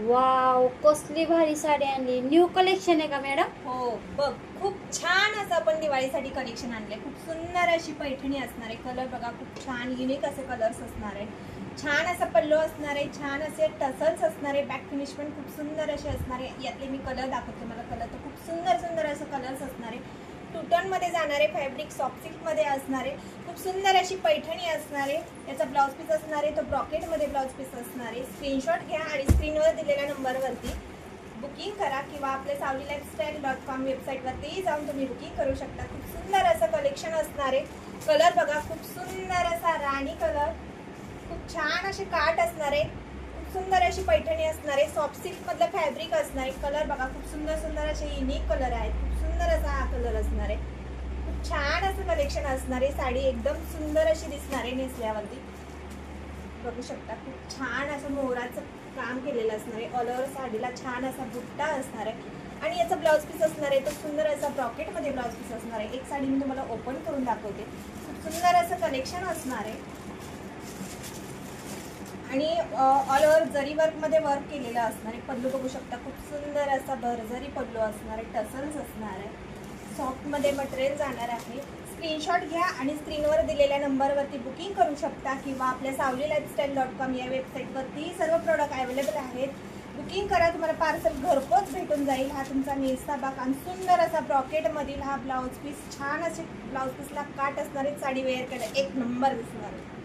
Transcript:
Wow, कसली भारी साडी आणली. न्यू कलेक्शन आहे का मॅडम? हो बघ, खूप छान असं आपण दिवाळीसाठी कलेक्शन आणले. खूप सुंदर अशी पैठणी असणार आहे. कलर बघा, खूप छान युनिक असे कलर्स असणार आहे. छान असा पल्लू असणार आहे. छान असे टसल्स असणार आहे. बॅक फिनिश पण खूप सुंदर असे असणार आहे. यातले मी कलर दाखवते. मला कलर तर खूप सुंदर सुंदर असं कलर्स असणार आहे. टूटन मध्ये जाणारे फॅब्रिक सॉफ्ट सिल्क मध्ये असणारे खूप सुंदर अशी पैठणी असणार आहे. याचा ब्लाउज पीस असणार आहे. तो ब्रॉकेट मध्ये ब्लाउज पीस असणार आहे. स्क्रीनशॉट घ्या आणि स्क्रीनवर दिलेल्या नंबरवरती बुकिंग करा किंवा आपल्या savvilifestyle.com वेबसाईटवरती जाऊन तुम्ही बुकिंग करू शकता. खूप सुंदर असं कलेक्शन असणार आहे. कलर बघा, खूप सुंदर असा राणी कलर, खूप छान असे काट असणार आहे. खूप सुंदर अशी पैठणी असणार आहे. सॉफ्ट सिल्क मधलं फॅब्रिक असणार आहे. कलर बघा, खूप सुंदर सुंदर असे युनिक कलर आहेत. खूप सुंदर असा हा कलर असणार आहे. खूप छान असं कलेक्शन असणार आहे. साडी एकदम सुंदर अशी दिसणार आहे नेसल्यावरती. बघू शकता, खूप छान असं मोराचं काम केलेलं असणार आहे. ऑल ओव्हर साडीला छान असा बुट्टा असणार आहे. आणि याचा ब्लाउज पीस असणार आहे तो सुंदर असा ब्रॉकेट मध्ये ब्लाउज पीस असणार आहे. एक साडी मी तुम्हाला ओपन करून दाखवते. खूप सुंदर असं कलेक्शन असणार आहे. आणि ऑल ओव्हर जरी वर्क मध्ये वर्क केलेलं असणार आहे. पल्लू बघू शकता, खूप सुंदर असा भरजरी पल्लू असणार आहे. टसल्स असणार आहे. सॉफ्ट मध्ये मटेरियल जाणार आहे. स्क्रीनशॉट घ्या आणि स्क्रीनवर दिलेल्या नंबरवरती बुकिंग करू शकता किंवा आपल्या savvilifestyle.com या वेबसाईटवरती सर्व प्रोडक्ट अवेलेबल आहेत. बुकिंग करा, तुम्हाला पार्सल घरपोच भेटून जाईल. हा तुमचा नेसता बाग आणि सुंदर असा ब्रॉकेट मधील हा ब्लाउज पीस. छान असे ब्लाउज पीसला काट असणारे. साडी वेअर केलं एक नंबर दिसणार आहे.